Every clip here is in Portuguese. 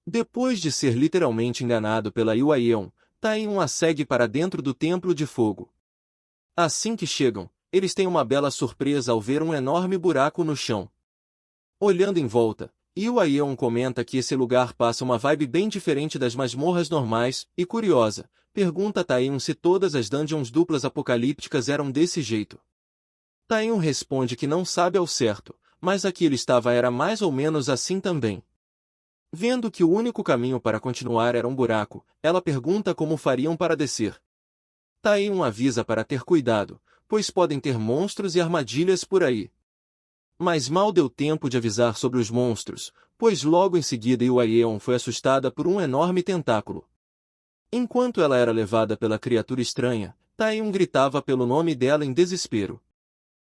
Depois de ser literalmente enganado pela Yuaion, Taion a segue para dentro do Templo de Fogo. Assim que chegam, eles têm uma bela surpresa ao ver um enorme buraco no chão. Olhando em volta, Yuaion comenta que esse lugar passa uma vibe bem diferente das masmorras normais, e curiosa, pergunta a Taion se todas as dungeons duplas apocalípticas eram desse jeito. Taion responde que não sabe ao certo, mas a que ele estava era mais ou menos assim também. Vendo que o único caminho para continuar era um buraco, ela pergunta como fariam para descer. Taion avisa para ter cuidado, pois podem ter monstros e armadilhas por aí. Mas mal deu tempo de avisar sobre os monstros, pois logo em seguida Yuaion foi assustada por um enorme tentáculo. Enquanto ela era levada pela criatura estranha, Taion gritava pelo nome dela em desespero.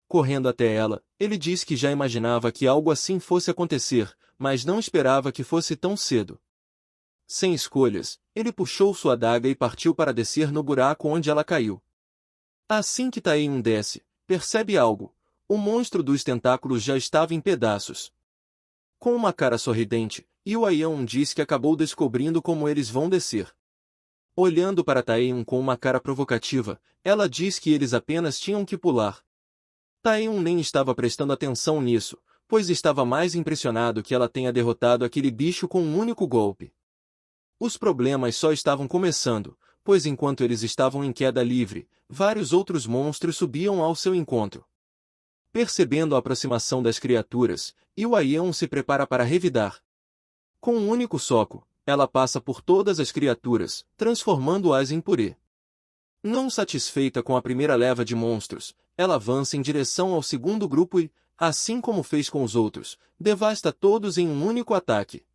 Correndo até ela, ele diz que já imaginava que algo assim fosse acontecer, mas não esperava que fosse tão cedo. Sem escolhas, ele puxou sua adaga e partiu para descer no buraco onde ela caiu. Assim que Taion desce, percebe algo. O monstro dos tentáculos já estava em pedaços. Com uma cara sorridente, Yuaion diz que acabou descobrindo como eles vão descer. Olhando para Taion com uma cara provocativa, ela diz que eles apenas tinham que pular. Taion nem estava prestando atenção nisso, pois estava mais impressionado que ela tenha derrotado aquele bicho com um único golpe. Os problemas só estavam começando, pois enquanto eles estavam em queda livre, vários outros monstros subiam ao seu encontro. Percebendo a aproximação das criaturas, Yuaion se prepara para revidar. Com um único soco, ela passa por todas as criaturas, transformando-as em purê. Não satisfeita com a primeira leva de monstros, ela avança em direção ao segundo grupo e, assim como fez com os outros, devasta todos em um único ataque.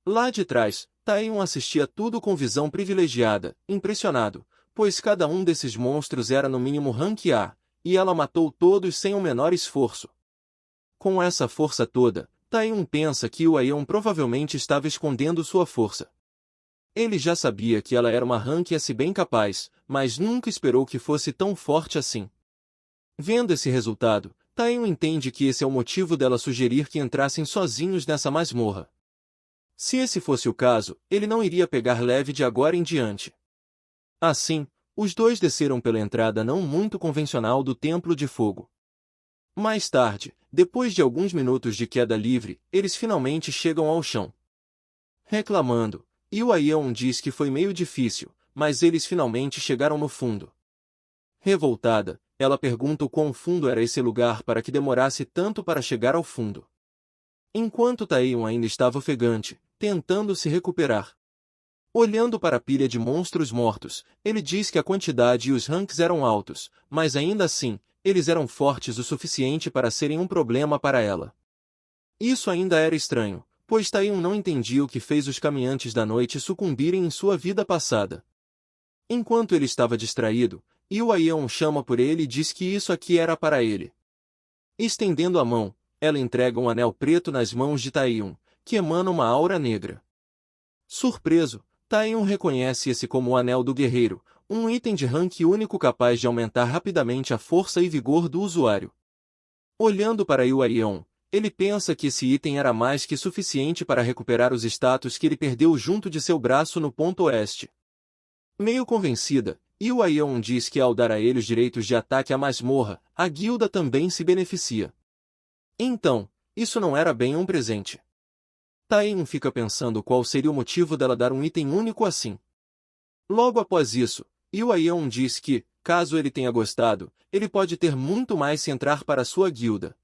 Lá de trás, Taion assistia tudo com visão privilegiada, impressionado, pois cada um desses monstros era no mínimo rank A, e ela matou todos sem o menor esforço. Com essa força toda, Taion pensa que Yuaion provavelmente estava escondendo sua força. Ele já sabia que ela era uma rank S bem capaz, mas nunca esperou que fosse tão forte assim. Vendo esse resultado, Taion entende que esse é o motivo dela sugerir que entrassem sozinhos nessa masmorra. Se esse fosse o caso, ele não iria pegar leve de agora em diante. Assim, os dois desceram pela entrada não muito convencional do Templo de Fogo. Mais tarde, depois de alguns minutos de queda livre, eles finalmente chegam ao chão. Reclamando, Yuaion diz que foi meio difícil, mas eles finalmente chegaram no fundo. Revoltada, ela pergunta o quão fundo era esse lugar para que demorasse tanto para chegar ao fundo. Enquanto Taion ainda estava ofegante, tentando se recuperar. Olhando para a pilha de monstros mortos, ele diz que a quantidade e os ranks eram altos, mas ainda assim, eles eram fortes o suficiente para serem um problema para ela. Isso ainda era estranho, pois Taion não entendia o que fez os caminhantes da noite sucumbirem em sua vida passada. Enquanto ele estava distraído, Yuaion chama por ele e diz que isso aqui era para ele. Estendendo a mão, ela entrega um anel preto nas mãos de Taion, que emana uma aura negra. Surpreso, Taion reconhece esse como o Anel do Guerreiro, um item de rank único capaz de aumentar rapidamente a força e vigor do usuário. Olhando para Yuaion, ele pensa que esse item era mais que suficiente para recuperar os status que ele perdeu junto de seu braço no ponto oeste. Meio convencida, Yuaion diz que ao dar a ele os direitos de ataque à masmorra, a guilda também se beneficia. Então, isso não era bem um presente. Taion fica pensando qual seria o motivo dela dar um item único assim. Logo após isso, Yuaion diz que, caso ele tenha gostado, ele pode ter muito mais se entrar para sua guilda.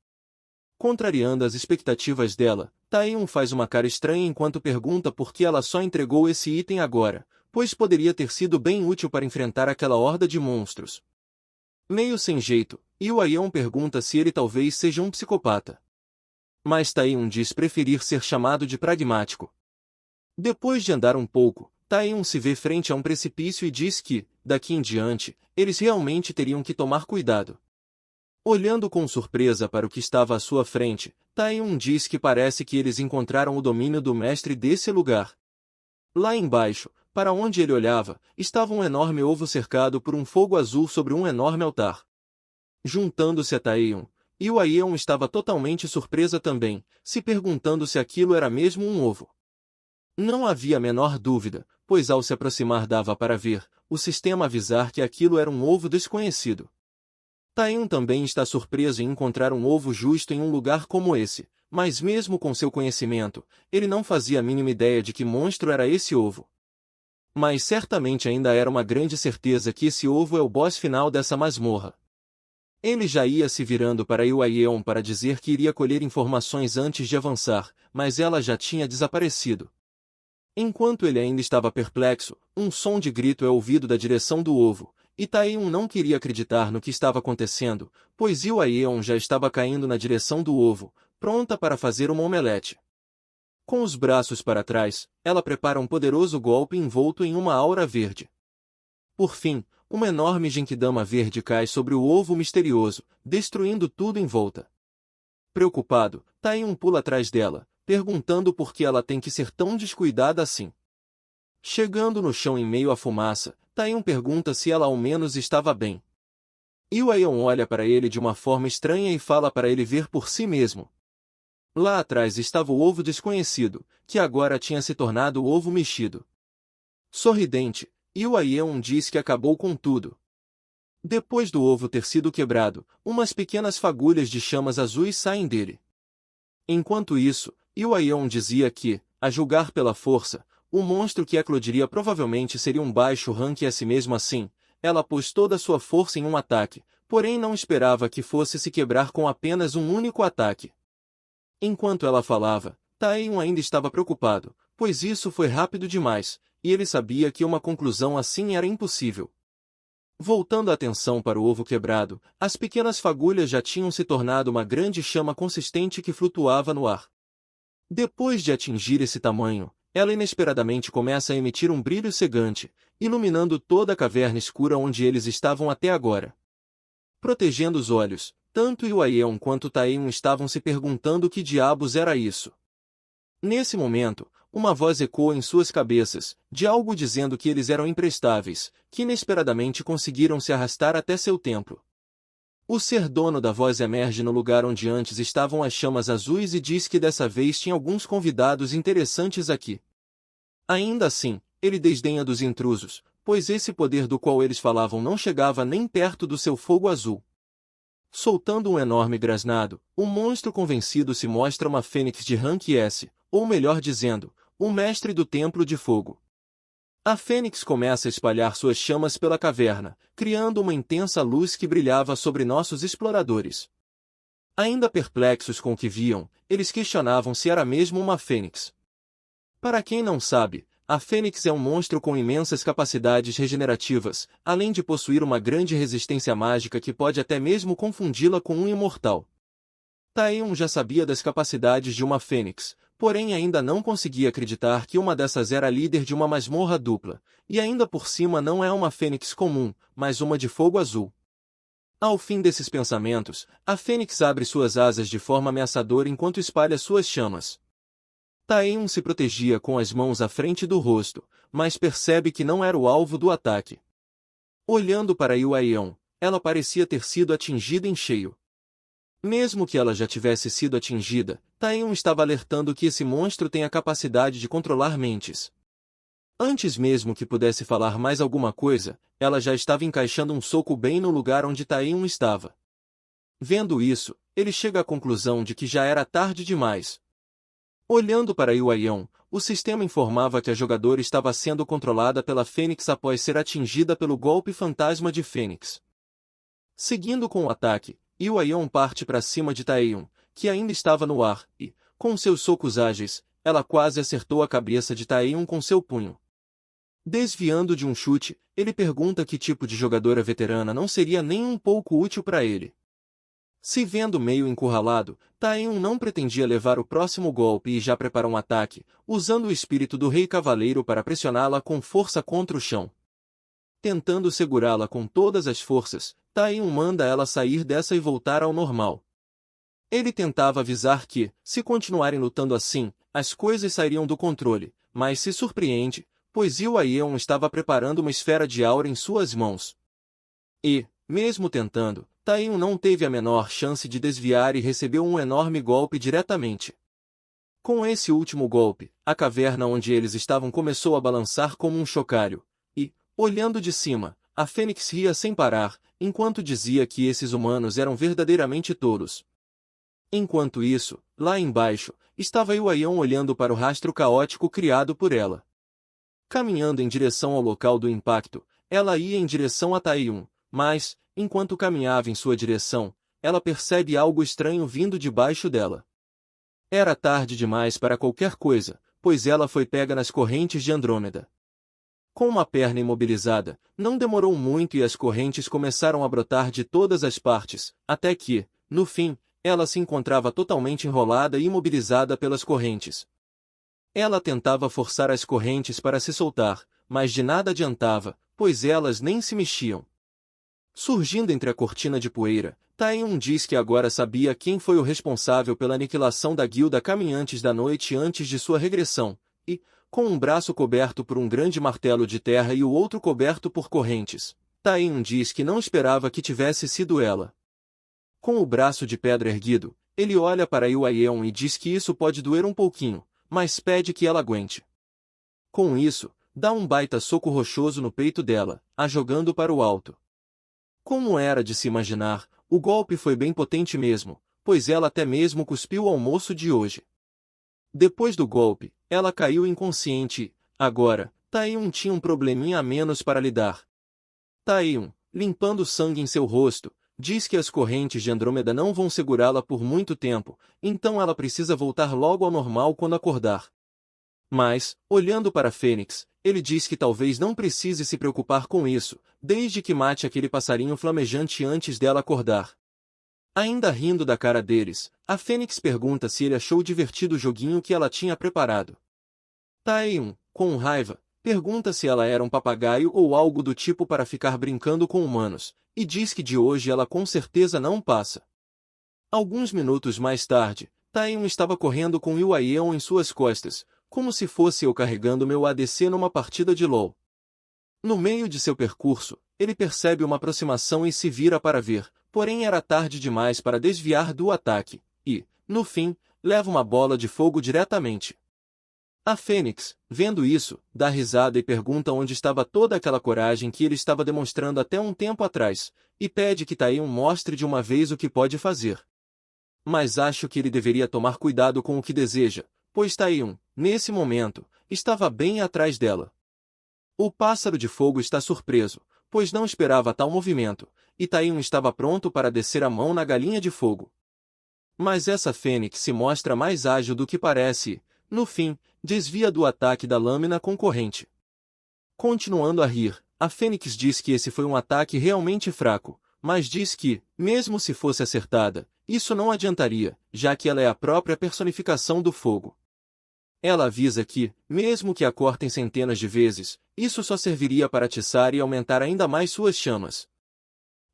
Contrariando as expectativas dela, Taion faz uma cara estranha enquanto pergunta por que ela só entregou esse item agora, pois poderia ter sido bem útil para enfrentar aquela horda de monstros. Meio sem jeito, Yuaion pergunta se ele talvez seja um psicopata. Mas Taion diz preferir ser chamado de pragmático. Depois de andar um pouco, Taion se vê frente a um precipício e diz que, daqui em diante, eles realmente teriam que tomar cuidado. Olhando com surpresa para o que estava à sua frente, Taion diz que parece que eles encontraram o domínio do mestre desse lugar. Lá embaixo, para onde ele olhava, estava um enorme ovo cercado por um fogo azul sobre um enorme altar. Juntando-se a Taion, Yuaion estava totalmente surpresa também, se perguntando se aquilo era mesmo um ovo. Não havia a menor dúvida, pois ao se aproximar dava para ver o sistema avisar que aquilo era um ovo desconhecido. Taeon também está surpreso em encontrar um ovo justo em um lugar como esse, mas mesmo com seu conhecimento, ele não fazia a mínima ideia de que monstro era esse ovo. Mas certamente ainda era uma grande certeza que esse ovo é o boss final dessa masmorra. Ele já ia se virando para Iwayeon para dizer que iria colher informações antes de avançar, mas ela já tinha desaparecido. Enquanto ele ainda estava perplexo, um som de grito é ouvido da direção do ovo, e Taeyeon não queria acreditar no que estava acontecendo, pois Iwayeon já estava caindo na direção do ovo, pronta para fazer uma omelete. Com os braços para trás, ela prepara um poderoso golpe envolto em uma aura verde. Por fim, uma enorme genkidama verde cai sobre o ovo misterioso, destruindo tudo em volta. Preocupado, Taeyeon pula atrás dela, perguntando por que ela tem que ser tão descuidada assim. Chegando no chão em meio à fumaça, Taeyeon pergunta se ela ao menos estava bem. Iwayeon olha para ele de uma forma estranha e fala para ele ver por si mesmo. Lá atrás estava o ovo desconhecido, que agora tinha se tornado o ovo mexido. Sorridente, Iwayeon diz que acabou com tudo. Depois do ovo ter sido quebrado, umas pequenas fagulhas de chamas azuis saem dele. Enquanto isso, Iwayeon dizia que, a julgar pela força, o monstro que eclodiria provavelmente seria um baixo rank e assim mesmo assim, ela pôs toda a sua força em um ataque, porém não esperava que fosse se quebrar com apenas um único ataque. Enquanto ela falava, Taeyeon ainda estava preocupado, pois isso foi rápido demais, e ele sabia que uma conclusão assim era impossível. Voltando a atenção para o ovo quebrado, as pequenas fagulhas já tinham se tornado uma grande chama consistente que flutuava no ar. Depois de atingir esse tamanho, ela inesperadamente começa a emitir um brilho cegante, iluminando toda a caverna escura onde eles estavam até agora. Protegendo os olhos, tanto Iwayeon quanto Taeyeon estavam se perguntando o que diabos era isso. Nesse momento, uma voz ecoa em suas cabeças, de algo dizendo que eles eram imprestáveis, que inesperadamente conseguiram se arrastar até seu templo. O ser dono da voz emerge no lugar onde antes estavam as chamas azuis e diz que dessa vez tinha alguns convidados interessantes aqui. Ainda assim, ele desdenha dos intrusos, pois esse poder do qual eles falavam não chegava nem perto do seu fogo azul. Soltando um enorme grasnado, o monstro convencido se mostra uma fênix de rank S, ou melhor dizendo, o mestre do Templo de Fogo. A fênix começa a espalhar suas chamas pela caverna, criando uma intensa luz que brilhava sobre nossos exploradores. Ainda perplexos com o que viam, eles questionavam se era mesmo uma fênix. Para quem não sabe, a fênix é um monstro com imensas capacidades regenerativas, além de possuir uma grande resistência mágica que pode até mesmo confundi-la com um imortal. Taeyeon já sabia das capacidades de uma fênix, porém ainda não conseguia acreditar que uma dessas era líder de uma masmorra dupla, e ainda por cima não é uma fênix comum, mas uma de fogo azul. Ao fim desses pensamentos, a fênix abre suas asas de forma ameaçadora enquanto espalha suas chamas. Taeyeon se protegia com as mãos à frente do rosto, mas percebe que não era o alvo do ataque. Olhando para Iwayeon, ela parecia ter sido atingida em cheio. Mesmo que ela já tivesse sido atingida, Taeyeon estava alertando que esse monstro tem a capacidade de controlar mentes. Antes mesmo que pudesse falar mais alguma coisa, ela já estava encaixando um soco bem no lugar onde Taeyeon estava. Vendo isso, ele chega à conclusão de que já era tarde demais. Olhando para Iwayeon, o sistema informava que a jogadora estava sendo controlada pela Fênix após ser atingida pelo golpe fantasma de Fênix. Seguindo com o ataque, Iwayeon parte para cima de Taeyeon, que ainda estava no ar, e, com seus socos ágeis, ela quase acertou a cabeça de Taeyeon com seu punho. Desviando de um chute, ele pergunta que tipo de jogadora veterana não seria nem um pouco útil para ele. Se vendo meio encurralado, Taeyeon não pretendia levar o próximo golpe e já prepara um ataque, usando o espírito do Rei Cavaleiro para pressioná-la com força contra o chão. Tentando segurá-la com todas as forças, Taeyeon manda ela sair dessa e voltar ao normal. Ele tentava avisar que, se continuarem lutando assim, as coisas sairiam do controle, mas se surpreende, pois Iwayeon estava preparando uma esfera de aura em suas mãos. E, mesmo tentando, Taeyeon não teve a menor chance de desviar e recebeu um enorme golpe diretamente. Com esse último golpe, a caverna onde eles estavam começou a balançar como um chocalho, e, olhando de cima, a Fênix ria sem parar, enquanto dizia que esses humanos eram verdadeiramente tolos. Enquanto isso, lá embaixo, estava Yuaion olhando para o rastro caótico criado por ela. Caminhando em direção ao local do impacto, ela ia em direção a Taeyun, mas, enquanto caminhava em sua direção, ela percebe algo estranho vindo debaixo dela. Era tarde demais para qualquer coisa, pois ela foi pega nas correntes de Andrômeda. Com uma perna imobilizada, não demorou muito e as correntes começaram a brotar de todas as partes, até que, no fim, ela se encontrava totalmente enrolada e imobilizada pelas correntes. Ela tentava forçar as correntes para se soltar, mas de nada adiantava, pois elas nem se mexiam. Surgindo entre a cortina de poeira, Taeyun diz que agora sabia quem foi o responsável pela aniquilação da guilda Caminhantes da Noite antes de sua regressão, e, com um braço coberto por um grande martelo de terra e o outro coberto por correntes, Taeyun diz que não esperava que tivesse sido ela. Com o braço de pedra erguido, ele olha para Yuaion e diz que isso pode doer um pouquinho, mas pede que ela aguente. Com isso, dá um baita soco rochoso no peito dela, a jogando para o alto. Como era de se imaginar, o golpe foi bem potente mesmo, pois ela até mesmo cuspiu o almoço de hoje. Depois do golpe, ela caiu inconsciente e, agora, Taeyun tinha um probleminha a menos para lidar. Taeyun, limpando sangue em seu rosto, diz que as correntes de Andrômeda não vão segurá-la por muito tempo, então ela precisa voltar logo ao normal quando acordar. Mas, olhando para Fênix, ele diz que talvez não precise se preocupar com isso, desde que mate aquele passarinho flamejante antes dela acordar. Ainda rindo da cara deles, a Fênix pergunta se ele achou divertido o joguinho que ela tinha preparado. Taeyun, com raiva, pergunta se ela era um papagaio ou algo do tipo para ficar brincando com humanos, e diz que de hoje ela com certeza não passa. Alguns minutos mais tarde, Taeyun estava correndo com Yuaion em suas costas, como se fosse eu carregando meu ADC numa partida de LoL. No meio de seu percurso, ele percebe uma aproximação e se vira para ver, porém era tarde demais para desviar do ataque, e, no fim, leva uma bola de fogo diretamente. A Fênix, vendo isso, dá risada e pergunta onde estava toda aquela coragem que ele estava demonstrando até um tempo atrás, e pede que Taeyun mostre de uma vez o que pode fazer. Mas acho que ele deveria tomar cuidado com o que deseja, pois Taeyun, nesse momento, estava bem atrás dela. O pássaro de fogo está surpreso, pois não esperava tal movimento, e Taeyun estava pronto para descer a mão na galinha de fogo. Mas essa Fênix se mostra mais ágil do que parece e, no fim, desvia do ataque da lâmina concorrente. Continuando a rir, a Fênix diz que esse foi um ataque realmente fraco, mas diz que, mesmo se fosse acertada, isso não adiantaria, já que ela é a própria personificação do fogo. Ela avisa que, mesmo que a cortem centenas de vezes, isso só serviria para atiçar e aumentar ainda mais suas chamas.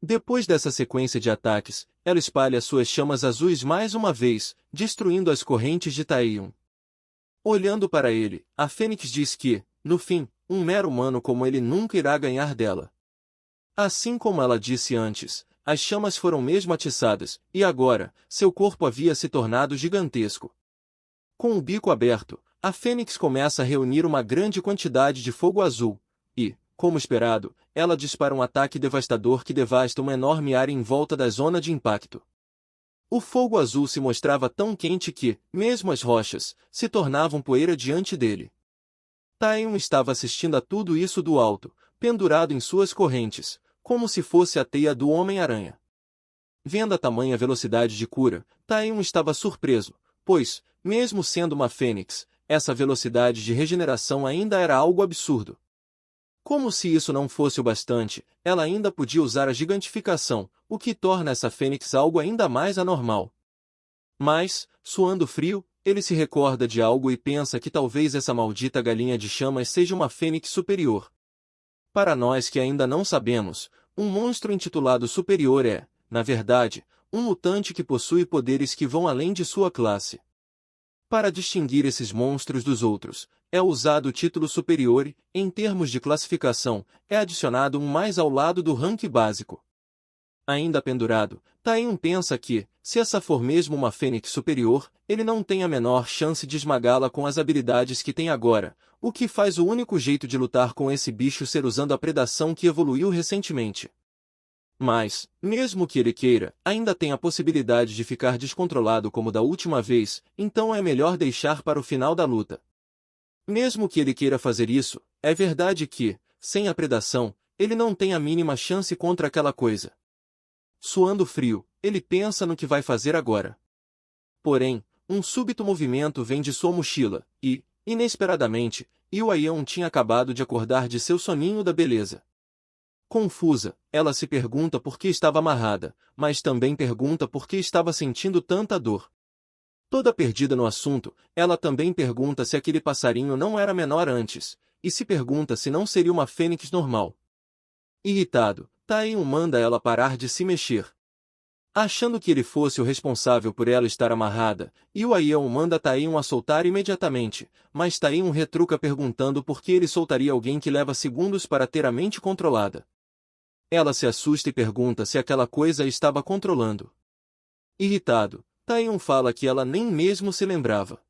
Depois dessa sequência de ataques, ela espalha suas chamas azuis mais uma vez, destruindo as correntes de Taeyun. Olhando para ele, a Fênix diz que, no fim, um mero humano como ele nunca irá ganhar dela. Assim como ela disse antes, as chamas foram mesmo atiçadas, e agora, seu corpo havia se tornado gigantesco. Com o bico aberto, a Fênix começa a reunir uma grande quantidade de fogo azul, e, como esperado, ela dispara um ataque devastador que devasta uma enorme área em volta da zona de impacto. O fogo azul se mostrava tão quente que, mesmo as rochas, se tornavam poeira diante dele. Taeyun estava assistindo a tudo isso do alto, pendurado em suas correntes, como se fosse a teia do Homem-Aranha. Vendo a tamanha velocidade de cura, Taeyun estava surpreso, pois, mesmo sendo uma fênix, essa velocidade de regeneração ainda era algo absurdo. Como se isso não fosse o bastante, ela ainda podia usar a gigantificação, o que torna essa fênix algo ainda mais anormal. Mas, suando frio, ele se recorda de algo e pensa que talvez essa maldita galinha de chamas seja uma fênix superior. Para nós que ainda não sabemos, um monstro intitulado superior é, na verdade, um mutante que possui poderes que vão além de sua classe. Para distinguir esses monstros dos outros, é usado o título superior e, em termos de classificação, é adicionado um mais ao lado do rank básico. Ainda pendurado, Taehyung pensa que, se essa for mesmo uma fênix superior, ele não tem a menor chance de esmagá-la com as habilidades que tem agora, o que faz o único jeito de lutar com esse bicho ser usando a predação que evoluiu recentemente. Mas, mesmo que ele queira, ainda tem a possibilidade de ficar descontrolado como da última vez, então é melhor deixar para o final da luta. Mesmo que ele queira fazer isso, é verdade que, sem a predação, ele não tem a mínima chance contra aquela coisa. Suando frio, ele pensa no que vai fazer agora. Porém, um súbito movimento vem de sua mochila, e, inesperadamente, Hwa-yeon tinha acabado de acordar de seu soninho da beleza. Confusa, ela se pergunta por que estava amarrada, mas também pergunta por que estava sentindo tanta dor. Toda perdida no assunto, ela também pergunta se aquele passarinho não era menor antes, e se pergunta se não seria uma fênix normal. Irritado, Taehyung manda ela parar de se mexer. Achando que ele fosse o responsável por ela estar amarrada, Hwa-yeon manda Taehyung a soltar imediatamente, mas Taehyung retruca perguntando por que ele soltaria alguém que leva segundos para ter a mente controlada. Ela se assusta e pergunta se aquela coisa a estava controlando. Irritado, Taehyung fala que ela nem mesmo se lembrava.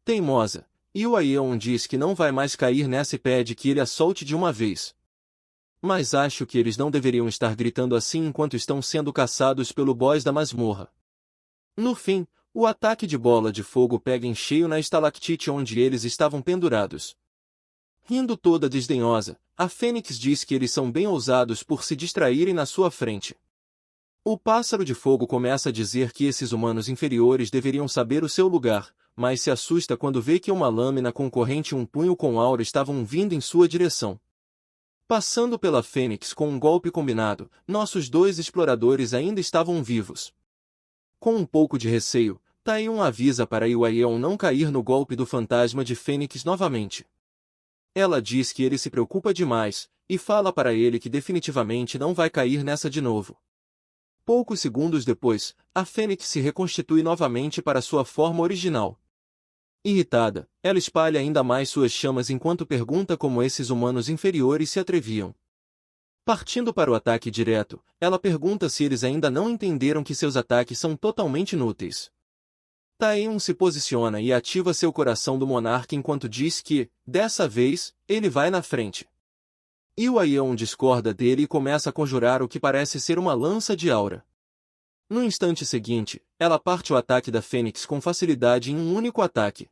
Teimosa, Hwa-yeon diz que não vai mais cair nessa e pede que ele a solte de uma vez. Mas acho que eles não deveriam estar gritando assim enquanto estão sendo caçados pelo boss da masmorra. No fim, o ataque de bola de fogo pega em cheio na estalactite onde eles estavam pendurados. Rindo toda desdenhosa, a Fênix diz que eles são bem ousados por se distraírem na sua frente. O pássaro de fogo começa a dizer que esses humanos inferiores deveriam saber o seu lugar, mas se assusta quando vê que uma lâmina com corrente e um punho com aura estavam vindo em sua direção. Passando pela Fênix com um golpe combinado, nossos dois exploradores ainda estavam vivos. Com um pouco de receio, Taehyung avisa para Hwa-yeon não cair no golpe do fantasma de Fênix novamente. Ela diz que ele se preocupa demais, e fala para ele que definitivamente não vai cair nessa de novo. Poucos segundos depois, a Fênix se reconstitui novamente para sua forma original. Irritada, ela espalha ainda mais suas chamas enquanto pergunta como esses humanos inferiores se atreviam. Partindo para o ataque direto, ela pergunta se eles ainda não entenderam que seus ataques são totalmente inúteis. Taehyung se posiciona e ativa seu coração do monarca enquanto diz que, dessa vez, ele vai na frente. Hwa-yeon discorda dele e começa a conjurar o que parece ser uma lança de aura. No instante seguinte, ela parte o ataque da Fênix com facilidade em um único ataque.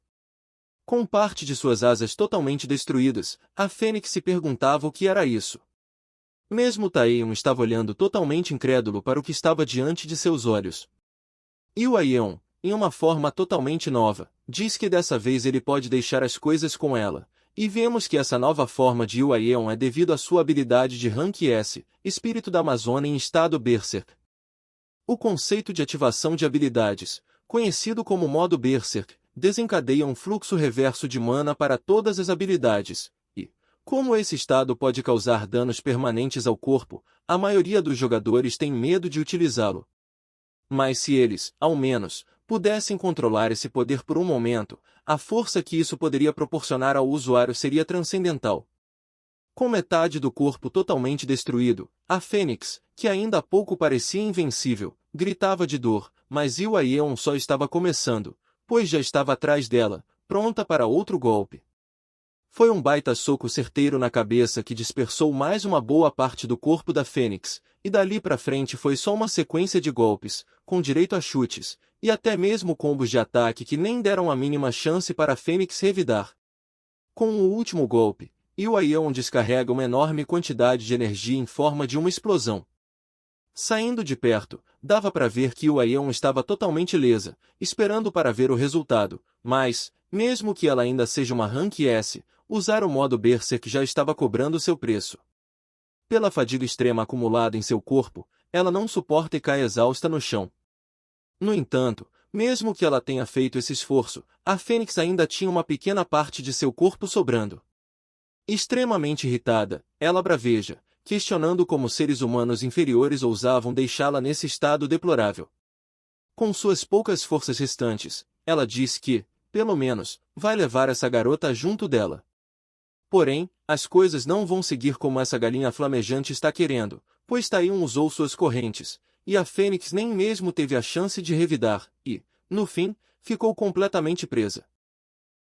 Com parte de suas asas totalmente destruídas, a Fênix se perguntava o que era isso. Mesmo Taehyung estava olhando totalmente incrédulo para o que estava diante de seus olhos. Hwa-yeon, em uma forma totalmente nova, diz que dessa vez ele pode deixar as coisas com ela, e vemos que essa nova forma de Hwa-yeon é devido à sua habilidade de Rank S, Espírito da Amazônia em estado Berserk. O conceito de ativação de habilidades, conhecido como modo Berserk, desencadeia um fluxo reverso de mana para todas as habilidades, e, como esse estado pode causar danos permanentes ao corpo, a maioria dos jogadores tem medo de utilizá-lo. Mas se eles, ao menos, pudessem controlar esse poder por um momento, a força que isso poderia proporcionar ao usuário seria transcendental. Com metade do corpo totalmente destruído, a Fênix, que ainda há pouco parecia invencível, gritava de dor, mas Hwa-yeon só estava começando, pois já estava atrás dela, pronta para outro golpe. Foi um baita soco certeiro na cabeça que dispersou mais uma boa parte do corpo da Fênix, e dali pra frente foi só uma sequência de golpes, com direito a chutes, e até mesmo combos de ataque que nem deram a mínima chance para a Fênix revidar. Com o último golpe, Hwa-yeon descarrega uma enorme quantidade de energia em forma de uma explosão. Saindo de perto, dava para ver que Hwa-yeon estava totalmente ilesa, esperando para ver o resultado, mas, mesmo que ela ainda seja uma Rank S, usar o modo Berserk já estava cobrando seu preço. Pela fadiga extrema acumulada em seu corpo, ela não suporta e cai exausta no chão. No entanto, mesmo que ela tenha feito esse esforço, a Fênix ainda tinha uma pequena parte de seu corpo sobrando. Extremamente irritada, ela braveja, questionando como seres humanos inferiores ousavam deixá-la nesse estado deplorável. Com suas poucas forças restantes, ela diz que, pelo menos, vai levar essa garota junto dela. Porém, as coisas não vão seguir como essa galinha flamejante está querendo, pois Taeyun usou suas correntes, e a Fênix nem mesmo teve a chance de revidar, e, no fim, ficou completamente presa.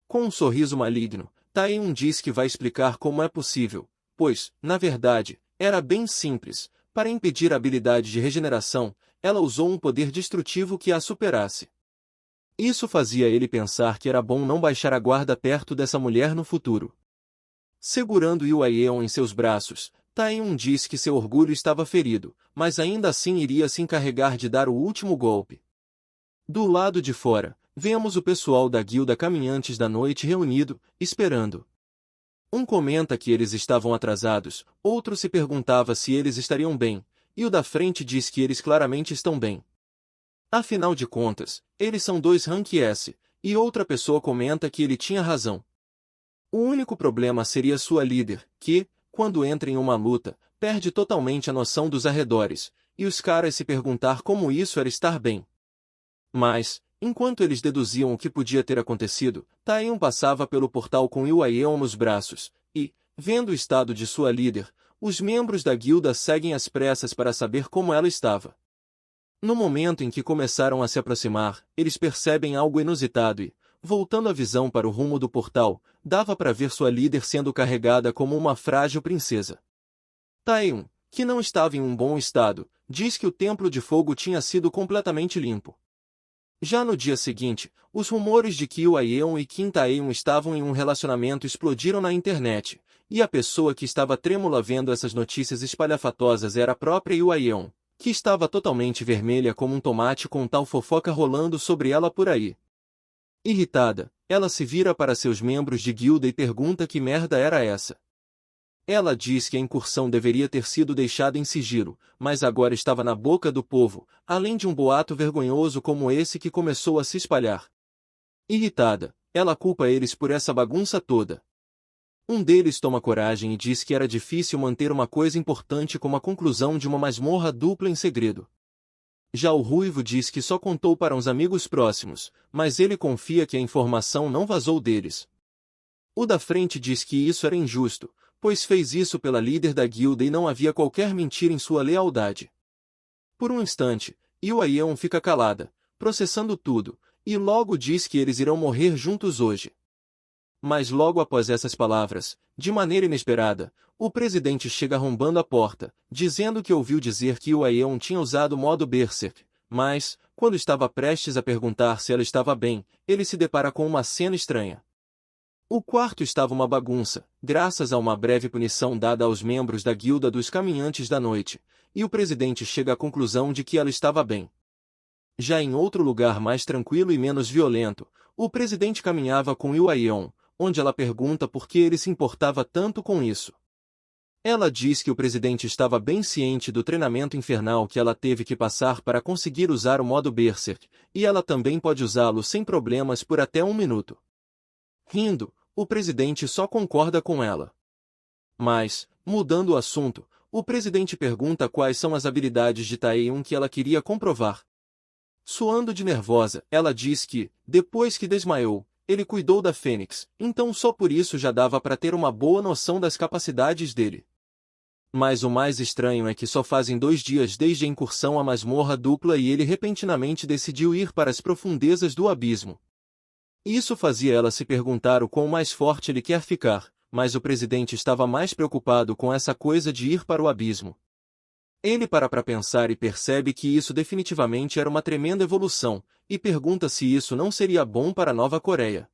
Com um sorriso maligno, Taeyun diz que vai explicar como é possível, pois, na verdade, era bem simples. Para impedir a habilidade de regeneração, ela usou um poder destrutivo que a superasse. Isso fazia ele pensar que era bom não baixar a guarda perto dessa mulher no futuro. Segurando Yu Aeon em seus braços, Taeyun diz que seu orgulho estava ferido, mas ainda assim iria se encarregar de dar o último golpe. Do lado de fora, vemos o pessoal da Guilda Caminhantes da Noite reunido, esperando. Um comenta que eles estavam atrasados, outro se perguntava se eles estariam bem, e o da frente diz que eles claramente estão bem. Afinal de contas, eles são 2 Rank S, e outra pessoa comenta que ele tinha razão. O único problema seria sua líder, que, quando entra em uma luta, perde totalmente a noção dos arredores, e os caras se perguntar como isso era estar bem. Mas, enquanto eles deduziam o que podia ter acontecido, Taeyun passava pelo portal com Yu Aeon nos braços, e, vendo o estado de sua líder, os membros da guilda seguem às pressas para saber como ela estava. No momento em que começaram a se aproximar, eles percebem algo inusitado e, voltando a visão para o rumo do portal, dava para ver sua líder sendo carregada como uma frágil princesa. Taeyun, que não estava em um bom estado, diz que o Templo de Fogo tinha sido completamente limpo. Já no dia seguinte, os rumores de que Yu Aeon e Kim Taeyun estavam em um relacionamento explodiram na internet, e a pessoa que estava trêmula vendo essas notícias espalhafatosas era a própria Yu Aeon, que estava totalmente vermelha como um tomate com tal fofoca rolando sobre ela por aí. Irritada, ela se vira para seus membros de guilda e pergunta que merda era essa. Ela diz que a incursão deveria ter sido deixada em sigilo, mas agora estava na boca do povo, além de um boato vergonhoso como esse que começou a se espalhar. Irritada, ela culpa eles por essa bagunça toda. Um deles toma coragem e diz que era difícil manter uma coisa importante como a conclusão de uma masmorra dupla em segredo. Já o Ruivo diz que só contou para uns amigos próximos, mas ele confia que a informação não vazou deles. O da frente diz que isso era injusto, pois fez isso pela líder da guilda e não havia qualquer mentira em sua lealdade. Por um instante, Yu Aeon fica calada, processando tudo, e logo diz que eles irão morrer juntos hoje. Mas logo após essas palavras, de maneira inesperada, o presidente chega arrombando a porta, dizendo que ouviu dizer que Yu Aeon tinha usado o modo Berserk, mas, quando estava prestes a perguntar se ela estava bem, ele se depara com uma cena estranha. O quarto estava uma bagunça, graças a uma breve punição dada aos membros da Guilda dos Caminhantes da Noite, e o presidente chega à conclusão de que ela estava bem. Já em outro lugar mais tranquilo e menos violento, o presidente caminhava com Yu Aeon, onde ela pergunta por que ele se importava tanto com isso. Ela diz que o presidente estava bem ciente do treinamento infernal que ela teve que passar para conseguir usar o modo Berserk, e ela também pode usá-lo sem problemas por até 1 minuto. Rindo, o presidente só concorda com ela. Mas, mudando o assunto, o presidente pergunta quais são as habilidades de Taeyun que ela queria comprovar. Suando de nervosa, ela diz que, depois que desmaiou, ele cuidou da Fênix, então só por isso já dava para ter uma boa noção das capacidades dele. Mas o mais estranho é que só fazem 2 dias desde a incursão à masmorra dupla e ele repentinamente decidiu ir para as profundezas do abismo. Isso fazia ela se perguntar o quão mais forte ele quer ficar, mas o presidente estava mais preocupado com essa coisa de ir para o abismo. Ele para pensar e percebe que isso definitivamente era uma tremenda evolução, e pergunta se isso não seria bom para a Nova Coreia.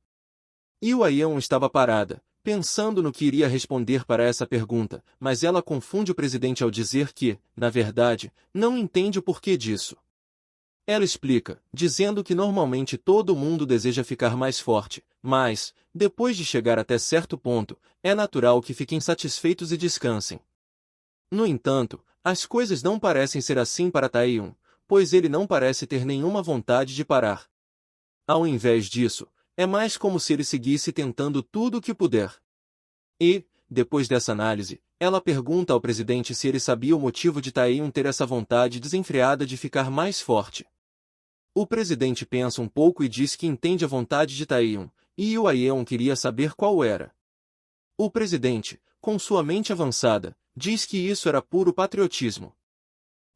Yu Aeon estava parada, pensando no que iria responder para essa pergunta, mas ela confunde o presidente ao dizer que, na verdade, não entende o porquê disso. Ela explica, dizendo que normalmente todo mundo deseja ficar mais forte, mas, depois de chegar até certo ponto, é natural que fiquem satisfeitos e descansem. No entanto, as coisas não parecem ser assim para Taeyun, pois ele não parece ter nenhuma vontade de parar. Ao invés disso, é mais como se ele seguisse tentando tudo o que puder. E, depois dessa análise, ela pergunta ao presidente se ele sabia o motivo de Taeyun ter essa vontade desenfreada de ficar mais forte. O presidente pensa um pouco e diz que entende a vontade de Taeyun, e Yu Aeon queria saber qual era. O presidente, com sua mente avançada, diz que isso era puro patriotismo.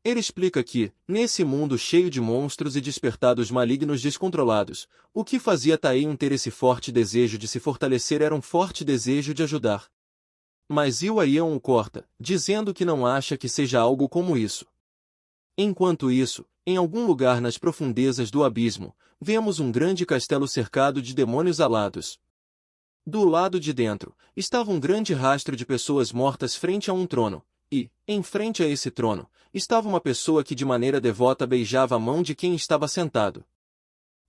Ele explica que, nesse mundo cheio de monstros e despertados malignos descontrolados, o que fazia Taeyeon ter esse forte desejo de se fortalecer era um forte desejo de ajudar. Mas Iwayeon o corta, dizendo que não acha que seja algo como isso. Enquanto isso, em algum lugar nas profundezas do abismo, vemos um grande castelo cercado de demônios alados. Do lado de dentro, estava um grande rastro de pessoas mortas frente a um trono, e, em frente a esse trono, estava uma pessoa que de maneira devota beijava a mão de quem estava sentado.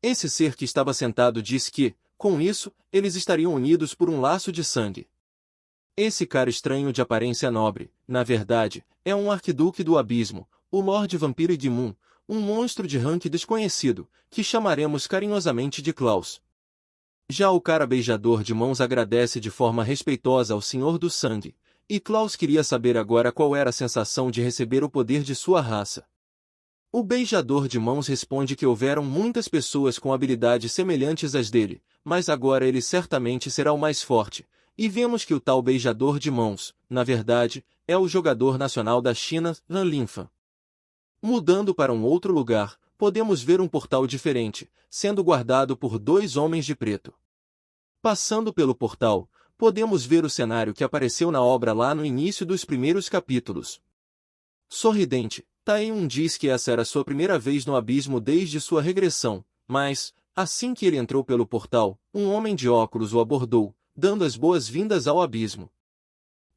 Esse ser que estava sentado disse que, com isso, eles estariam unidos por um laço de sangue. Esse cara estranho de aparência nobre, na verdade, é um arquiduque do abismo, o Lorde Vampiro Igmun, um monstro de rank desconhecido, que chamaremos carinhosamente de Klaus. Já o cara beijador de mãos agradece de forma respeitosa ao Senhor do Sangue, e Klaus queria saber agora qual era a sensação de receber o poder de sua raça. O beijador de mãos responde que houveram muitas pessoas com habilidades semelhantes às dele, mas agora ele certamente será o mais forte, e vemos que o tal beijador de mãos, na verdade, é o jogador nacional da China, Lan Linfa. Mudando para um outro lugar, podemos ver um portal diferente, sendo guardado por dois homens de preto. Passando pelo portal, podemos ver o cenário que apareceu na obra lá no início dos primeiros capítulos. Sorridente, Taeyeon diz que essa era sua primeira vez no abismo desde sua regressão, mas, assim que ele entrou pelo portal, um homem de óculos o abordou, dando as boas-vindas ao abismo.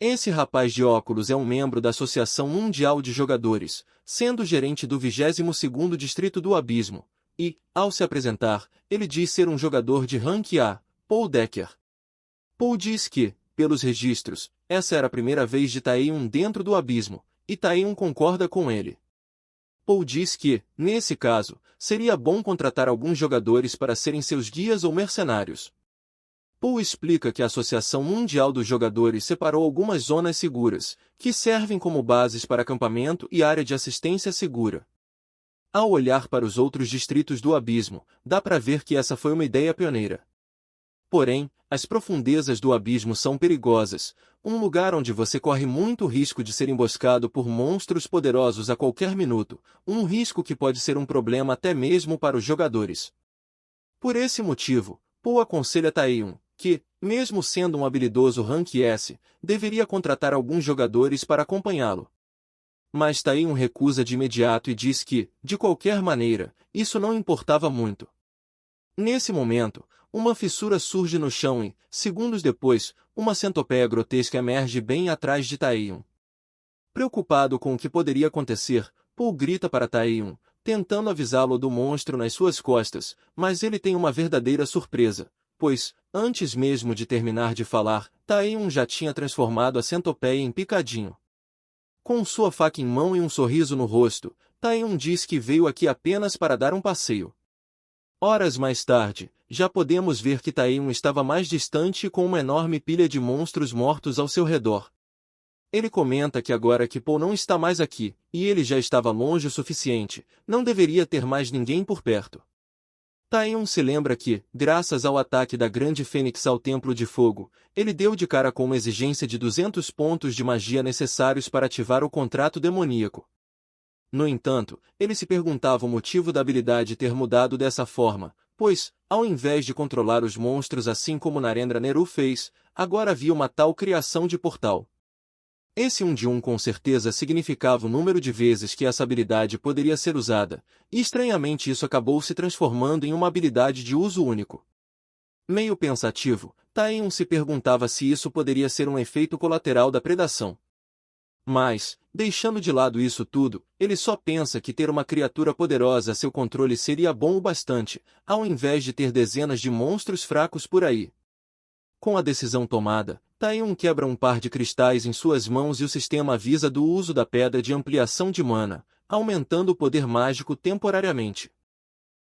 Esse rapaz de óculos é um membro da Associação Mundial de Jogadores, sendo gerente do 22º Distrito do Abismo, e, ao se apresentar, ele diz ser um jogador de rank A, Paul Decker. Paul diz que, pelos registros, essa era a primeira vez de Taeyeon dentro do abismo, e Taeyeon concorda com ele. Paul diz que, nesse caso, seria bom contratar alguns jogadores para serem seus guias ou mercenários. Paul explica que a Associação Mundial dos Jogadores separou algumas zonas seguras, que servem como bases para acampamento e área de assistência segura. Ao olhar para os outros distritos do abismo, dá para ver que essa foi uma ideia pioneira. Porém, as profundezas do abismo são perigosas, um lugar onde você corre muito risco de ser emboscado por monstros poderosos a qualquer minuto, um risco que pode ser um problema até mesmo para os jogadores. Por esse motivo, Paul aconselha Taeyeon que, mesmo sendo um habilidoso rank S, deveria contratar alguns jogadores para acompanhá-lo. Mas Taeyeon recusa de imediato e diz que, de qualquer maneira, isso não importava muito. Nesse momento, uma fissura surge no chão e, segundos depois, uma centopeia grotesca emerge bem atrás de Taeyeon. Preocupado com o que poderia acontecer, Paul grita para Taeyeon, tentando avisá-lo do monstro nas suas costas, mas ele tem uma verdadeira surpresa, pois, antes mesmo de terminar de falar, Taeyeon já tinha transformado a centopeia em picadinho. Com sua faca em mão e um sorriso no rosto, Taeyeon diz que veio aqui apenas para dar um passeio. Horas mais tarde, já podemos ver que Taeyeon estava mais distante e com uma enorme pilha de monstros mortos ao seu redor. Ele comenta que agora que Paul não está mais aqui, e ele já estava longe o suficiente, não deveria ter mais ninguém por perto. Taeyeon se lembra que, graças ao ataque da Grande Fênix ao Templo de Fogo, ele deu de cara com uma exigência de 200 pontos de magia necessários para ativar o contrato demoníaco. No entanto, ele se perguntava o motivo da habilidade ter mudado dessa forma, pois, ao invés de controlar os monstros assim como Narendra Neru fez, agora havia uma tal criação de portal. Esse 1 de 1 com certeza significava o número de vezes que essa habilidade poderia ser usada, e estranhamente isso acabou se transformando em uma habilidade de uso único. Meio pensativo, Taeyeon se perguntava se isso poderia ser um efeito colateral da predação. Mas, deixando de lado isso tudo, ele só pensa que ter uma criatura poderosa a seu controle seria bom o bastante, ao invés de ter dezenas de monstros fracos por aí. Com a decisão tomada, Taeyeon quebra um par de cristais em suas mãos e o sistema avisa do uso da pedra de ampliação de mana, aumentando o poder mágico temporariamente.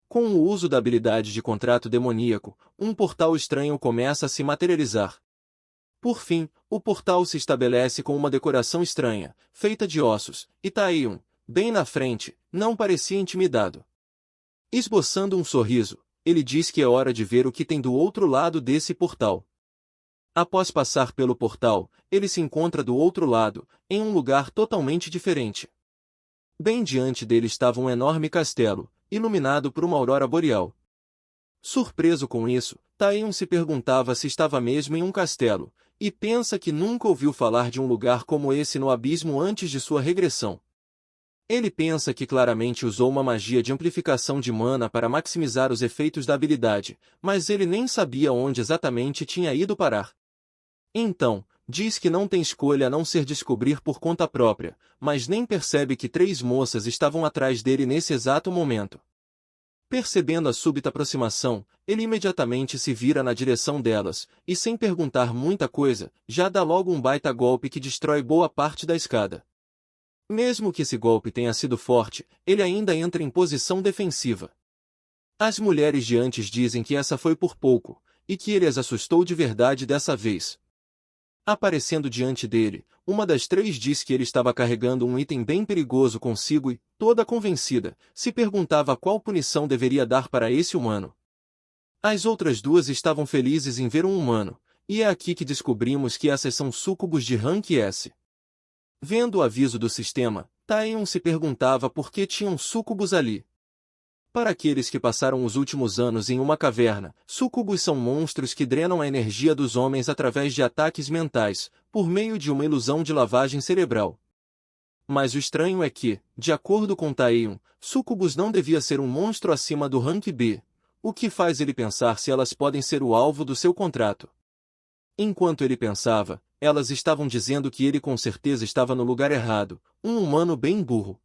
Com o uso da habilidade de contrato demoníaco, um portal estranho começa a se materializar. Por fim, o portal se estabelece com uma decoração estranha, feita de ossos, e Taeyeon, bem na frente, não parecia intimidado. Esboçando um sorriso, ele diz que é hora de ver o que tem do outro lado desse portal. Após passar pelo portal, ele se encontra do outro lado, em um lugar totalmente diferente. Bem diante dele estava um enorme castelo, iluminado por uma aurora boreal. Surpreso com isso, Taeyeon se perguntava se estava mesmo em um castelo, e pensa que nunca ouviu falar de um lugar como esse no abismo antes de sua regressão. Ele pensa que claramente usou uma magia de amplificação de mana para maximizar os efeitos da habilidade, mas ele nem sabia onde exatamente tinha ido parar. Então, diz que não tem escolha a não ser descobrir por conta própria, mas nem percebe que 3 moças estavam atrás dele nesse exato momento. Percebendo a súbita aproximação, ele imediatamente se vira na direção delas, e sem perguntar muita coisa, já dá logo um baita golpe que destrói boa parte da escada. Mesmo que esse golpe tenha sido forte, ele ainda entra em posição defensiva. As mulheres de antes dizem que essa foi por pouco, e que ele as assustou de verdade dessa vez. Aparecendo diante dele, uma das 3 diz que ele estava carregando um item bem perigoso consigo e, toda convencida, se perguntava qual punição deveria dar para esse humano. As outras 2 estavam felizes em ver um humano, e é aqui que descobrimos que essas são súcubos de rank S. Vendo o aviso do sistema, Taeyeon se perguntava por que tinham súcubos ali. Para aqueles que passaram os últimos anos em uma caverna, súcubos são monstros que drenam a energia dos homens através de ataques mentais, por meio de uma ilusão de lavagem cerebral. Mas o estranho é que, de acordo com Taeyeon, súcubos não devia ser um monstro acima do rank B, o que faz ele pensar se elas podem ser o alvo do seu contrato. Enquanto ele pensava, elas estavam dizendo que ele com certeza estava no lugar errado, um humano bem burro.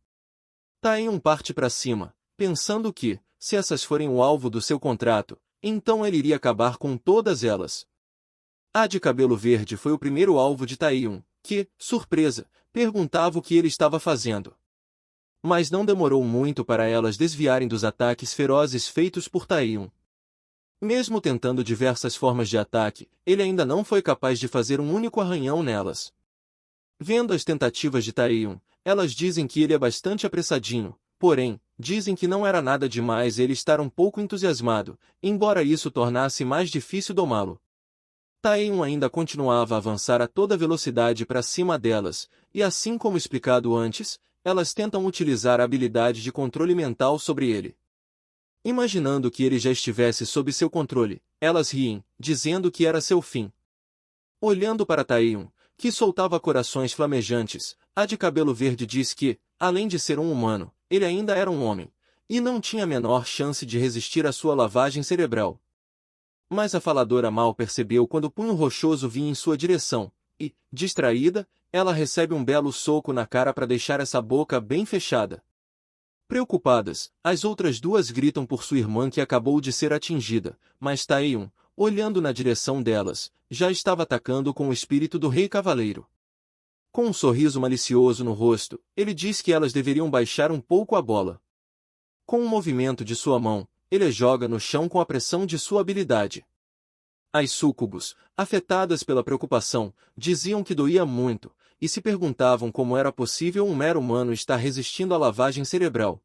Taeyeon parte para cima, pensando que, se essas forem o alvo do seu contrato, então ele iria acabar com todas elas. A de cabelo verde foi o primeiro alvo de Taeyeon, que, surpresa, perguntava o que ele estava fazendo. Mas não demorou muito para elas desviarem dos ataques ferozes feitos por Taeyeon. Mesmo tentando diversas formas de ataque, ele ainda não foi capaz de fazer um único arranhão nelas. Vendo as tentativas de Taeyeon, elas dizem que ele é bastante apressadinho, porém, dizem que não era nada demais ele estar um pouco entusiasmado, embora isso tornasse mais difícil domá-lo. Taeyeon ainda continuava a avançar a toda velocidade para cima delas, e assim como explicado antes, elas tentam utilizar a habilidade de controle mental sobre ele. Imaginando que ele já estivesse sob seu controle, elas riem, dizendo que era seu fim. Olhando para Taeyeon, que soltava corações flamejantes, a de cabelo verde diz que, além de ser um humano, ele ainda era um homem, e não tinha a menor chance de resistir à sua lavagem cerebral. Mas a faladora mal percebeu quando o punho rochoso vinha em sua direção, e, distraída, ela recebe um belo soco na cara para deixar essa boca bem fechada. Preocupadas, as outras 2 gritam por sua irmã que acabou de ser atingida, mas Taeyeon, olhando na direção delas, já estava atacando com o espírito do Rei Cavaleiro. Com um sorriso malicioso no rosto, ele diz que elas deveriam baixar um pouco a bola. Com um movimento de sua mão, ele a joga no chão com a pressão de sua habilidade. As súcubos, afetadas pela preocupação, diziam que doía muito, e se perguntavam como era possível um mero humano estar resistindo à lavagem cerebral.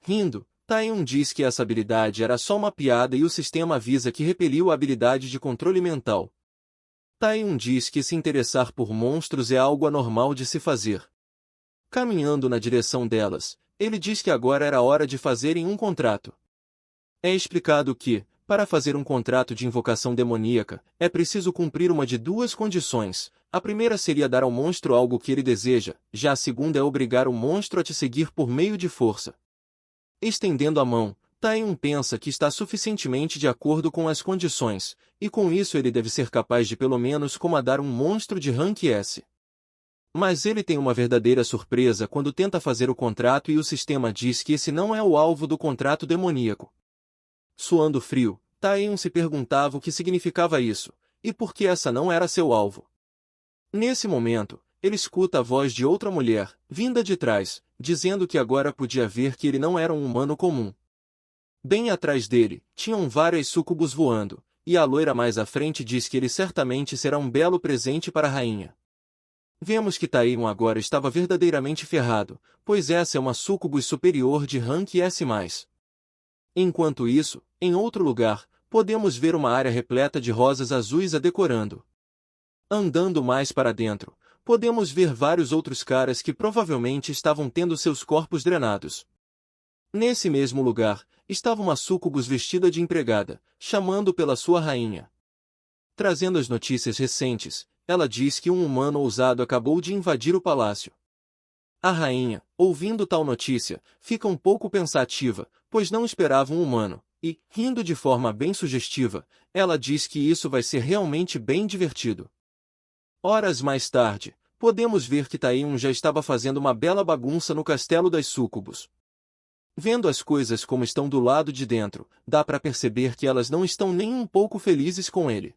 Rindo, Taeyeon diz que essa habilidade era só uma piada e o sistema avisa que repeliu a habilidade de controle mental. Taeyeon diz que se interessar por monstros é algo anormal de se fazer. Caminhando na direção delas, ele diz que agora era hora de fazerem um contrato. É explicado que, para fazer um contrato de invocação demoníaca, é preciso cumprir uma de 2 condições. A primeira seria dar ao monstro algo que ele deseja, já a segunda é obrigar o monstro a te seguir por meio de força. Estendendo a mão, Taeyeon pensa que está suficientemente de acordo com as condições, e com isso ele deve ser capaz de pelo menos comandar um monstro de rank S. Mas ele tem uma verdadeira surpresa quando tenta fazer o contrato e o sistema diz que esse não é o alvo do contrato demoníaco. Suando frio, Taeyeon se perguntava o que significava isso, e por que essa não era seu alvo. Nesse momento, ele escuta a voz de outra mulher, vinda de trás, dizendo que agora podia ver que ele não era um humano comum. Bem atrás dele, tinham várias súcubos voando, e a loira mais à frente diz que ele certamente será um belo presente para a rainha. Vemos que Taeyeon agora estava verdadeiramente ferrado, pois essa é uma súcubus superior de rank S+. Enquanto isso, em outro lugar, podemos ver uma área repleta de rosas azuis a decorando. Andando mais para dentro, podemos ver vários outros caras que provavelmente estavam tendo seus corpos drenados. Nesse mesmo lugar, estava uma súcubus vestida de empregada, chamando pela sua rainha. Trazendo as notícias recentes, ela diz que um humano ousado acabou de invadir o palácio. A rainha, ouvindo tal notícia, fica um pouco pensativa, pois não esperava um humano, e, rindo de forma bem sugestiva, ela diz que isso vai ser realmente bem divertido. Horas mais tarde, podemos ver que Taehyung já estava fazendo uma bela bagunça no castelo das súcubus. Vendo as coisas como estão do lado de dentro, dá para perceber que elas não estão nem um pouco felizes com ele.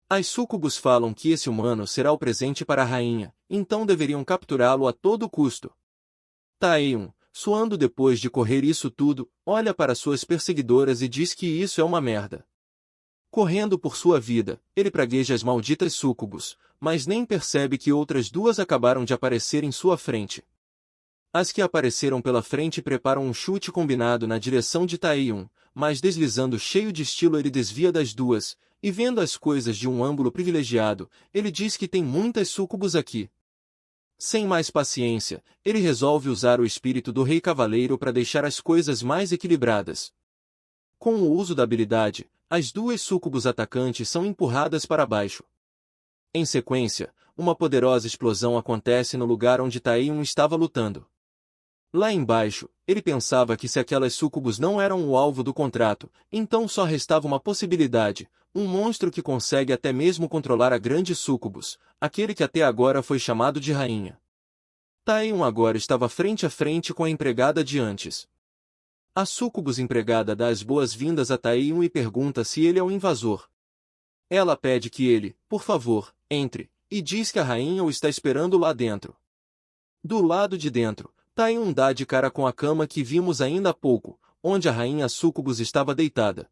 As súcubus falam que esse humano será o presente para a rainha, então deveriam capturá-lo a todo custo. Taehyung, suando depois de correr isso tudo, olha para suas perseguidoras e diz que isso é uma merda. Correndo por sua vida, ele pragueja as malditas súcubus, mas nem percebe que outras duas acabaram de aparecer em sua frente. As que apareceram pela frente preparam um chute combinado na direção de Taehyung, mas deslizando cheio de estilo ele desvia das duas, e vendo as coisas de um ângulo privilegiado, ele diz que tem muitas súcubus aqui. Sem mais paciência, ele resolve usar o espírito do Rei Cavaleiro para deixar as coisas mais equilibradas. Com o uso da habilidade, as duas súcubus atacantes são empurradas para baixo. Em sequência, uma poderosa explosão acontece no lugar onde Taehyung estava lutando. Lá embaixo, ele pensava que se aquelas súcubus não eram o alvo do contrato, então só restava uma possibilidade, um monstro que consegue até mesmo controlar a grande súcubus, aquele que até agora foi chamado de rainha. Taehyung agora estava frente a frente com a empregada de antes. A súcubus empregada dá as boas-vindas a Taehyung e pergunta se ele é o invasor. Ela pede que ele, por favor, entre, e diz que a rainha o está esperando lá dentro. Do lado de dentro, Taehyung dá de cara com a cama que vimos ainda há pouco, onde a rainha súcubus estava deitada.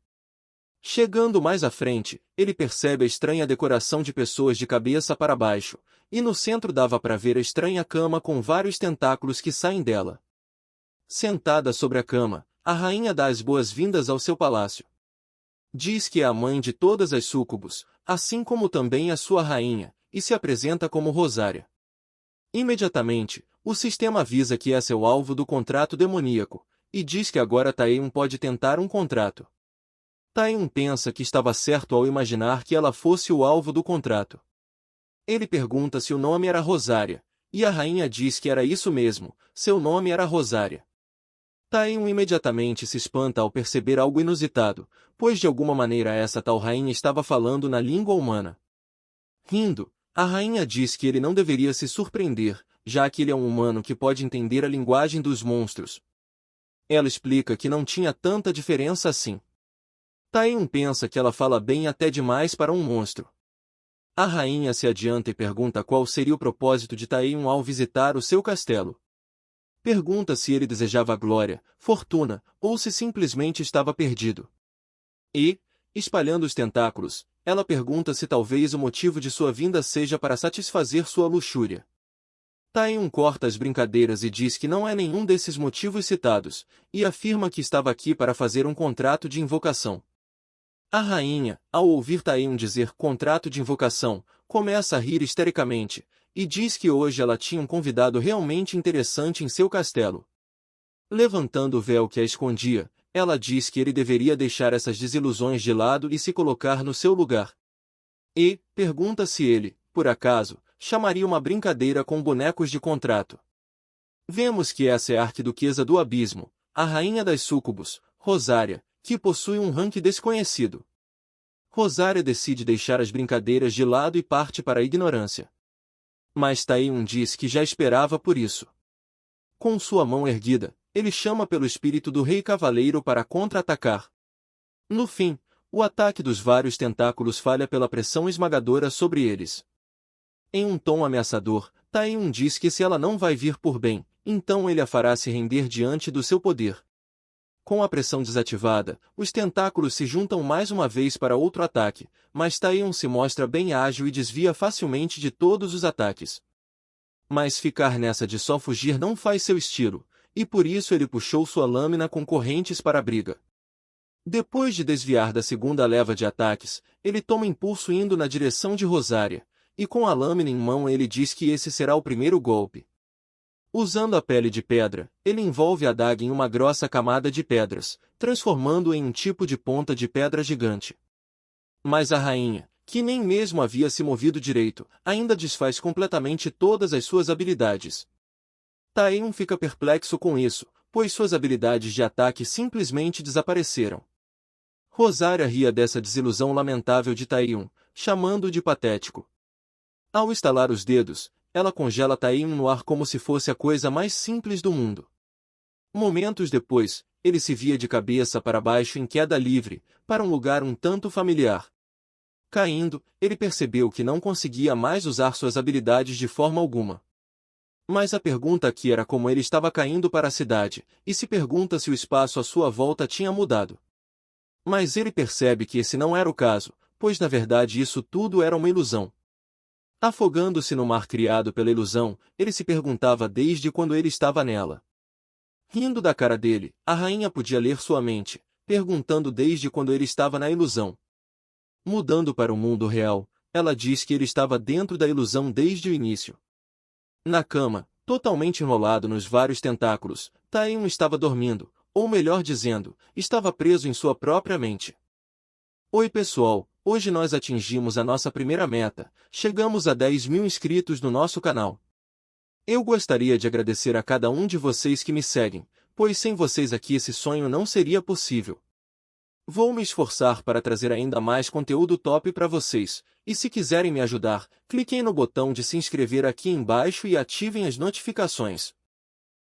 Chegando mais à frente, ele percebe a estranha decoração de pessoas de cabeça para baixo, e no centro dava para ver a estranha cama com vários tentáculos que saem dela. Sentada sobre a cama, a rainha dá as boas-vindas ao seu palácio. Diz que é a mãe de todas as súcubus, assim como também a sua rainha, e se apresenta como Rosária. Imediatamente, o sistema avisa que essa é o alvo do contrato demoníaco, e diz que agora Taehyung pode tentar um contrato. Taehyung pensa que estava certo ao imaginar que ela fosse o alvo do contrato. Ele pergunta se o nome era Rosária, e a rainha diz que era isso mesmo, seu nome era Rosária. Taehyung imediatamente se espanta ao perceber algo inusitado, pois de alguma maneira essa tal rainha estava falando na língua humana. Rindo, a rainha diz que ele não deveria se surpreender, já que ele é um humano que pode entender a linguagem dos monstros. Ela explica que não tinha tanta diferença assim. Taehyung pensa que ela fala bem até demais para um monstro. A rainha se adianta e pergunta qual seria o propósito de Taehyung ao visitar o seu castelo. Pergunta se ele desejava glória, fortuna, ou se simplesmente estava perdido. E, espalhando os tentáculos, ela pergunta se talvez o motivo de sua vinda seja para satisfazer sua luxúria. Taehyung corta as brincadeiras e diz que não é nenhum desses motivos citados, e afirma que estava aqui para fazer um contrato de invocação. A rainha, ao ouvir Taehyung dizer contrato de invocação, começa a rir histericamente, e diz que hoje ela tinha um convidado realmente interessante em seu castelo. Levantando o véu que a escondia, ela diz que ele deveria deixar essas desilusões de lado e se colocar no seu lugar. E, pergunta se ele, por acaso, chamaria uma brincadeira com bonecos de contrato. Vemos que essa é a arquiduquesa do abismo, a rainha das súcubus, Rosária, que possui um rank desconhecido. Rosária decide deixar as brincadeiras de lado e parte para a ignorância. Mas Taehyung diz que já esperava por isso. Com sua mão erguida, ele chama pelo espírito do Rei Cavaleiro para contra-atacar. No fim, o ataque dos vários tentáculos falha pela pressão esmagadora sobre eles. Em um tom ameaçador, Taehyung diz que se ela não vai vir por bem, então ele a fará se render diante do seu poder. Com a pressão desativada, os tentáculos se juntam mais uma vez para outro ataque, mas Taehyung se mostra bem ágil e desvia facilmente de todos os ataques. Mas ficar nessa de só fugir não faz seu estilo, e por isso ele puxou sua lâmina com correntes para a briga. Depois de desviar da segunda leva de ataques, ele toma impulso indo na direção de Rosária, e com a lâmina em mão ele diz que esse será o primeiro golpe. Usando a pele de pedra, ele envolve a adaga em uma grossa camada de pedras, transformando-a em um tipo de ponta de pedra gigante. Mas a rainha, que nem mesmo havia se movido direito, ainda desfaz completamente todas as suas habilidades. Taeyeon fica perplexo com isso, pois suas habilidades de ataque simplesmente desapareceram. Rosária ria dessa desilusão lamentável de Taeyeon, chamando-o de patético. Ao estalar os dedos, ela congela Taeyeon no ar como se fosse a coisa mais simples do mundo. Momentos depois, ele se via de cabeça para baixo em queda livre, para um lugar um tanto familiar. Caindo, ele percebeu que não conseguia mais usar suas habilidades de forma alguma. Mas a pergunta aqui era como ele estava caindo para a cidade, e se pergunta se o espaço à sua volta tinha mudado. Mas ele percebe que esse não era o caso, pois na verdade isso tudo era uma ilusão. Afogando-se no mar criado pela ilusão, ele se perguntava desde quando ele estava nela. Rindo da cara dele, a rainha podia ler sua mente, perguntando desde quando ele estava na ilusão. Mudando para o mundo real, ela diz que ele estava dentro da ilusão desde o início. Na cama, totalmente enrolado nos vários tentáculos, Taeyeon estava dormindo, ou melhor dizendo, estava preso em sua própria mente. Oi pessoal, hoje nós atingimos a nossa primeira meta, chegamos a 10.000 inscritos no nosso canal. Eu gostaria de agradecer a cada um de vocês que me seguem, pois sem vocês aqui esse sonho não seria possível. Vou me esforçar para trazer ainda mais conteúdo top para vocês, e se quiserem me ajudar, cliquem no botão de se inscrever aqui embaixo e ativem as notificações.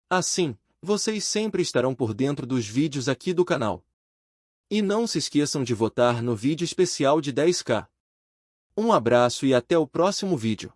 Assim, vocês sempre estarão por dentro dos vídeos aqui do canal. E não se esqueçam de votar no vídeo especial de 10k. Um abraço e até o próximo vídeo.